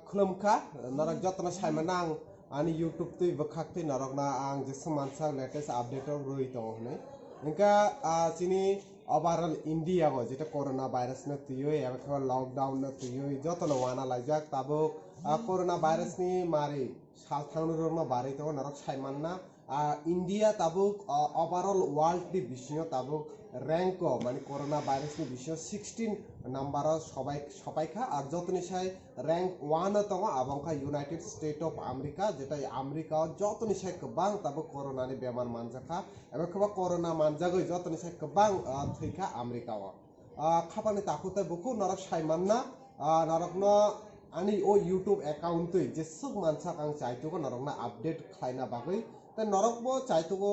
खुलुमखा नरक जतना साइमन आं आंनि यूट्यूब तै बखाक्तै नरकना आं जेसे मानसा लेटेस्ट आपडेट रही दं हनै इनका चिनी ओभारअल इंडिया गो जेटा कोरोना भाइरस न तुयो एबा लॉकडाउन न तुयो जतना वाना लाइजाक ताबो कोरोना भाइरस नि मारे साल थांनो रोमा बारै दं नरक साइमन ना इंडिया ताबो ओभारअल वर्ल्ड नि बिसियो ताबो रैंक माने कोरोना भाइरस नि बिसियो 16 नम्बर सबाइखा और जतनी साय रैंक 1 दङ आबंखा यूनाइटेड स्टेट अफ अमेरिका जेटा अमेरिका जतनी साय गोबां ताबो कोरोना नि बेमार मानजाखा एबा खोबा कोरोना मानजागै जतनी साय गोबां थैखा अमेरिका खापानि ताकुते बुकु नरक साइमानना नरकनो आंनि ओ यूट्यूब अकाउंट जेसुक मानसा आं चाइतोगो नरकना अपडेट खायना बागै ते नरकबो चाइतोगो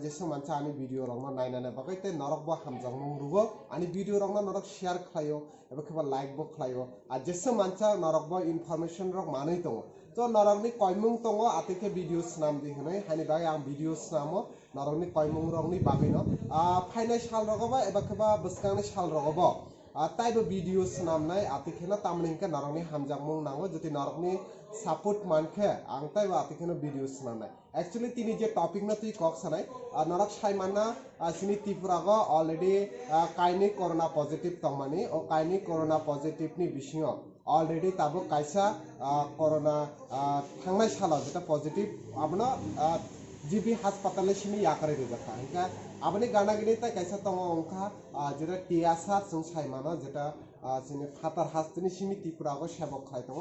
जेसे मानसा आंनि भिडियो रंनो नायनानै बागै ते नरकबो हामजांनो रुगो आंनि भिडियो रंनो नरक शेयर खायो एबा खोबा लाइक बो खायो आ जेसे मानसा नरकबो इनफरमेशन रक मानै दङ तो नरकनि कयमुं दङ आतिके भिडियोस नाम दि हनै हानि बागै आं भिडियोस नामो नरकनि कयमुं रंनि बागैनो फाइनाल साल रगबो एबा खोबा बसकांनि साल रगबो ताइबो भिडियोस नामनाय आतिखेना तामनिंका नरकनि हामजांमुं नांगो जति नरकनि सपोर्ट मानखे आं ताइबो आतिखेना भिडियोस नामनाय एक्चुअली तिनी जे टॉपिक न तुई कक सनाय नरक साइमाना सिनि त्रिपुरागो ऑलरेडी काइनि कोरोना पॉजिटिव तंगमानि ओ काइनि कोरोना पॉजिटिव नि बिसिङो ऑलरेडी ताबो काइसा कोरोना थांनाय सालाव जेटा पॉजिटिव आबनो जीबी हास्पाताल सिमी याकारे रेजाखा इनका आबनि गानागिनि ता कैसा तंग अंका जेटा टियासा जों साइमाना जेटा सिनि फातार हास्तिनि सिमी त्रिपुरागो सेबक खाय दङ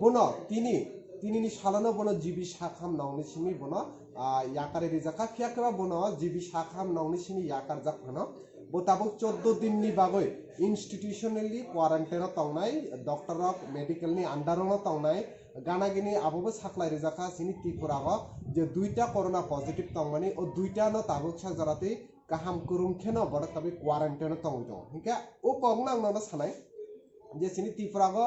बनो तिनी सालानो बनो जीबी साखाम नावनि सिमी बनो याकारे रेजाखा फियाकेबा बनो जीबी साखाम नावनि सिमी याकार जाखानो बोताबो 14 दिन नि बागै इंस्टिट्यूशनली क्वारंटाइन तंगनाय डॉक्टर ऑफ मेडिकल नि अंडरनो तंगनाय गानागिनी आबोबो साखलाय रेजाखा सिनि त्रिपुरागो जे दुईटा कोरोना पॉजिटिव तंगमानि ओ दुईटा न ताबुक सा जराते गाहाम कुरुमखेनो बड़ तबे क्वारंटाइन तंगजो हिका ओ कगना न सानाय जे सिनि त्रिपुरागो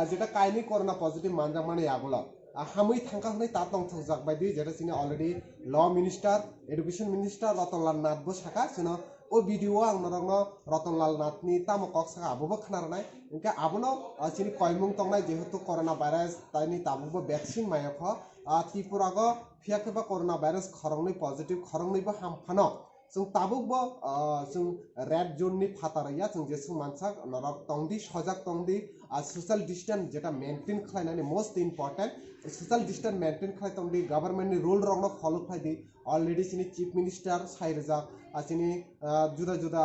जेटा काइनि कोरोना पॉजिटिव मानजाक माने यागुला हामै थांखा हनै ता तंग थजाक बायदि जेटा सिनि already law minister education minister Ratanlal Nath बो साखा सिनो ओ भिडियो आं नरगनो रतनलाल नाथनि तामो कक्सा आबोबो खनारनाय इनका आबनो सिनि कयमुं तंगनाय जेहेतु कोरोना भाइरस ताइनि ताबुबो वैक्सीन मायख त्रिपुरागो फियाकेबा कोरोना भाइरस खरंनै पॉजिटिव खरंनैबो हामफानो जों ताबुबो जों रेड जोन नि फातारैया जों जेसु मानसा नरक तंगदि सजाक तंगदि सोशल डिस्टेंस जेटा मेंटेन खालायनानै most important social distance maintain खालाय तंगदि गवर्नमेंट नि रूल रंनो फॉलो खायदि ऑलरेडी सिनि चीफ मिनिस्टर साइरजा सिनि जुदा जुदा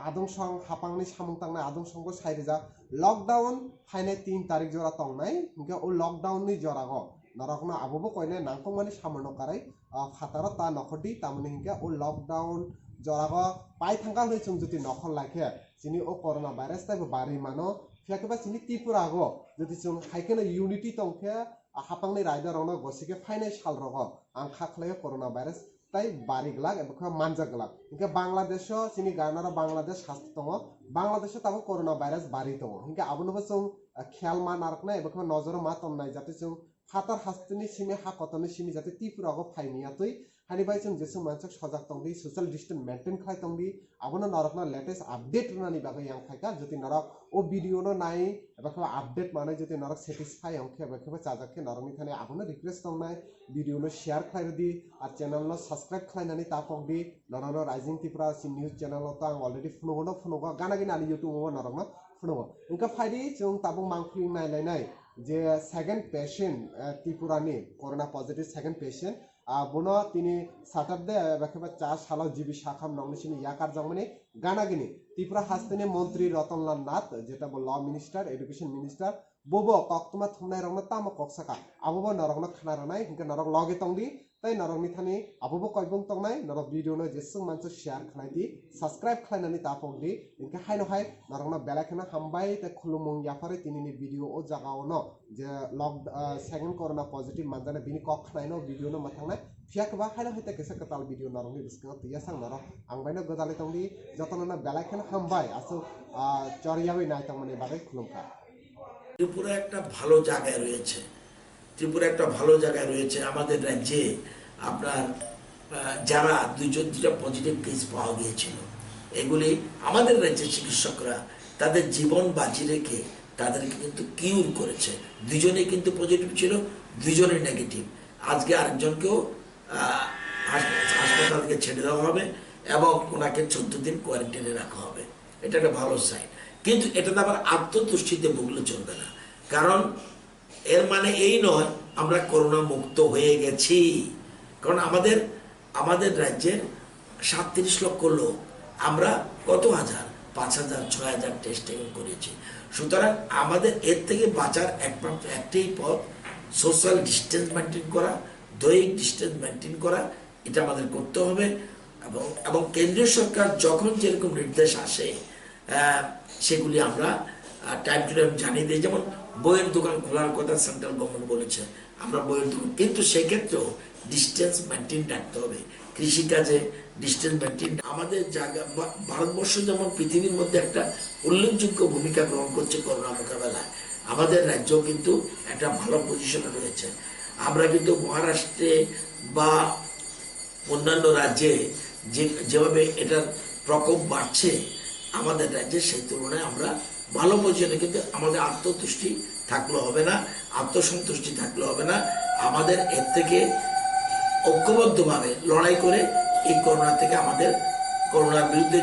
आदमसं हापांनि सामुं तांनाय आदमसंबो साइरजा लॉकडाउन फाइनाय 3 तारिख जरा तंगनाय इनका ओ लॉकडाउन नि जरागो नरकनो आबोबो कयने नांखं माने सामनो कारै फातार ता नखदि तामनि हिंका ओ लॉकडाउन जरागो पाइ थांगा हनै जों जुदि नखल लाखे सिनि ओ कोरोना भाइरस ताइबो बारि मानो फियाकेबा सिनि त्रिपुरागो जुदि जों हाइकेनो यूनिटी तंखे हापांनि रायदारनो गसिके फाइनाय साल रगो आं खाखलाय कोरोना भाइरस ताइ बारि गलाक एबा मानजा गलाक इनका बांलादेश सिनि गानारा बांलादेश हास्त दङ बांलादेश ताबो कोरोना भाइरस बारि दङ इनका आबनोबो जों ख्याल मा नारकनाय एबा नजर मा तमनाय जाते जों फातार हास्तनि सिमी हा कतनि सिमी जाते त्रिपुरागो फाइनियातै हानि बाय जों जेसु मानसक सजाक तंदि सोशल डिस्टेंस मेंटेन खाय तंदि आबनो नरकना लेटेस्ट अपडेट रनानि बागै आं खायका जति नरक ओ वीडियो न नाय एबा खबा अपडेट माने जति नरक सैटिस्फाई अंखे एबा खबा चाजाके नरकनि थाने आबनो रिक्वेस्ट तंनाय वीडियो न शेयर खायरदि आर चैनल न सब्सक्राइब खायनानि तापकदि नरनो राइजिंग त्रिपुरा सि न्यूज चैनल त आं अलरेडी फुनुगो गानागिना आलि यूट्यूब नरकनो फुनुगो इनका फाइदि जों ताबुं मांखुलिं नायलायनाय जे सेकेंड पेशेंट त्रिपुरानि कोरोना पॉजिटिव सेकेंड पेशेंट बनो तिनी सैटरडे एबा 4 साल जीबी शाखाम नंगनिसिनि याकार जंगमनि गानागिनि त्रिपुरा हास्तनि मंत्री रतनलाल नाथ जेटा लॉ मिनिस्टर एडुकेशन मिनिस्टर बोबो कक्तमा थुमनाय रंगना तामो कक्साका आबोबो नरगनो खनारनाय हिंका नरग लगे तंगदि तै नरगनि थानि आबोबो कयबुं तंनाय नरग भिडियो न जेसुं मानसो शेयर खालायदि सब्सक्राइब खालायनानै तापकदि इनका हायनो हाय नरगनो बेलाखना हामबाय ते खुलुमुं याफारे तिनिनि भिडियो ओ जागावनो जे लॉक सेकेंड कोरोना पॉजिटिव मानजाने बिनि कक खानायनो भिडियो न माथांनाय फियाकबा हायनो हायते केसा कताल भिडियो नरगनि बिस्का तिया सांग नरग आंबायनो गदाले तंदि जतनना बेलाखना हामबाय आसो चरियाबै नायतंमनि बागै खुलुमखा त्रिपुरा একটা ভালো জায়গায় রয়েছে ত্রিপুরা একটা ভালো জায়গায় রয়েছে আমাদের রাজ্যে আপনার যারা দুইটা পজিটিভ কেস পাওয়া গিয়েছিল এগুলি আমাদের রাজ্যের চিকিৎসকরা তাদের জীবন বাজি রেখে তাদেরকে কিন্তু কিউর করেছে। দুজনেই কিন্তু পজিটিভ ছিল, দুজনেই নেগেটিভ। আজকে আরেকজনকেও হাসপাতাল থেকে ছেড়ে দেওয়া হবে এবং ওনাকে 14 দিন কোয়ারেন্টাইনে রাখা হবে। এটা একটা ভালো সাইন। কিন্তু এটাতে আবার আত্মতুষ্টিতে ভুগলে চলবে না, কারণ এর মানে এই নয় আমরা করোনা মুক্ত হয়ে গেছি। কারণ আমাদের রাজ্যের 37 লক্ষ লোক, আমরা কত হাজার, 5,000 6,000 টেস্টিং করেছি। সুতরাং আমাদের এর থেকে বাঁচার একমাত্র একটাই পথ, সোশ্যাল ডিস্টেন্স মেনটেন করা, দৈহিক ডিস্টেন্স মেনটেন করা। এটা আমাদের করতে হবে। এবং কেন্দ্রীয় সরকার যখন যেরকম নির্দেশ আসে সেগুলি আমরা টাইম টু টাইম জানিয়ে দিই। যেমন বইয়ের দোকান খোলার কথা সেন্ট্রাল গভর্নমেন্ট বলেছে, আমরা বইয়ের দোকান, কিন্তু সেক্ষেত্রেও ডিস্টেন্স মেনটেন রাখতে হবে। কৃষিকাজে ডিস্টেন্স মেনটেন, আমাদের জায়গা ভারতবর্ষ যেমন পৃথিবীর মধ্যে একটা উল্লেখযোগ্য ভূমিকা গ্রহণ করছে করোনা মোকাবেলায়, আমাদের রাজ্য কিন্তু একটা ভালো পজিশনে রয়েছে। আমরা কিন্তু মহারাষ্ট্রে বা অন্যান্য রাজ্যে যেভাবে এটার প্রকোপ বাড়ছে, আমাদের রাজ্যে সেই তুলনায় আমরা ভালো পজিশনে। কিন্তু আমাদের আত্মতুষ্টি থাকলে হবে না, আত্মসন্তুষ্টি থাকলে হবে না। আমাদের এর থেকে ঐক্যবদ্ধভাবে লড়াই করে এই করোনা থেকে আমাদের করোনার বিরুদ্ধে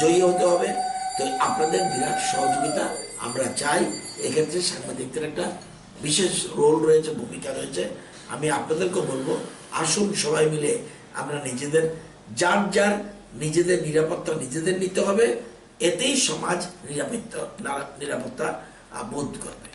জয়ী হতে হবে। তো আপনাদের বিরাট সহযোগিতা আমরা চাই। এক্ষেত্রে সাংবাদিকদের একটা বিশেষ রোল রয়েছে, ভূমিকা রয়েছে। আমি আপনাদেরকে বলবো, আসুন সবাই মিলে আমরা যার নিজেদের নিরাপত্তা নিজেদের নিতে হবে। এতেই সমাজ নিরাপত্তা বোধ করবে।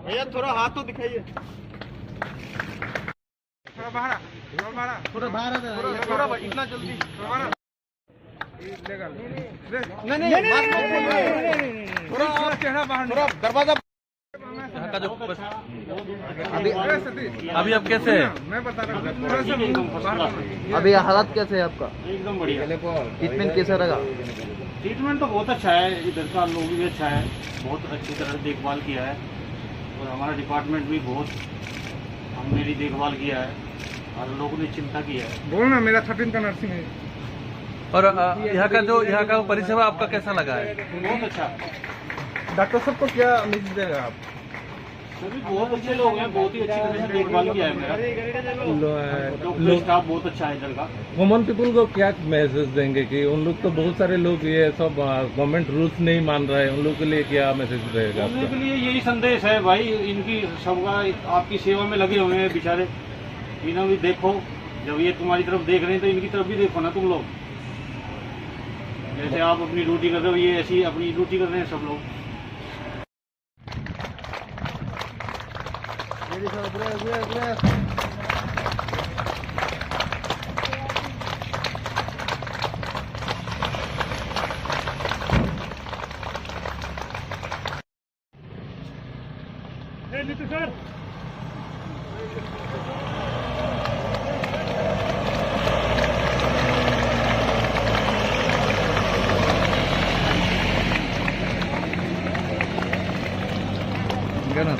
भैया थोड़ा हाथ तो दिखाइए, थोड़ा बाहर थोड़ा बाहर थोड़ा इतना जल्दी नहीं थोड़ा और चेहरा बाहर, थोड़ा दरवाजा का जो अभी आप कैसे हैं? मैं बता रहा हूँ। अभी हालात कैसे है आपका? एकदम बढ़िया। ट्रीटमेंट कैसा रहा? ट्रीटमेंट तो बहुत अच्छा है, इधर का लोग भी अच्छा है, बहुत अच्छी तरह देखभाल किया है और हमारा डिपार्टमेंट भी बहुत मेरी देखभाल किया है और लोगों ने चिंता किया है। बोलना, मेरा 13 का नर्सिंग है। और यहाँ का परिसेवा आपका कैसा लगा है? बहुत अच्छा। डॉक्टर साहब को क्या मैसेज देगा आप? सभी बहुत अच्छे लोग हैं, बहुत ही अच्छी तरह से देखभाल किया है मेरा। डॉक्टर स्टाफ बहुत अच्छा है इधर का। कॉमन पीपल को क्या मैसेज देंगे कि उन लोग तो बहुत सारे लोग ये सब गवर्नमेंट रूल्स नहीं मान रहे हैं, उन लोग के लिए क्या मैसेज रहेगा उनके आपका? लिए यही संदेश है भाई, इनकी सबका आपकी सेवा में लगे हुए हैं बेचारे, इन्हें भी देखो। जब ये तुम्हारी तरफ देख रहे हैं तो इनकी तरफ भी देखो ना तुम लोग। जैसे आप अपनी ड्यूटी कर रहे हो, ये ऐसी अपनी ड्यूटी कर रहे हैं सब लोग। सर क्या ना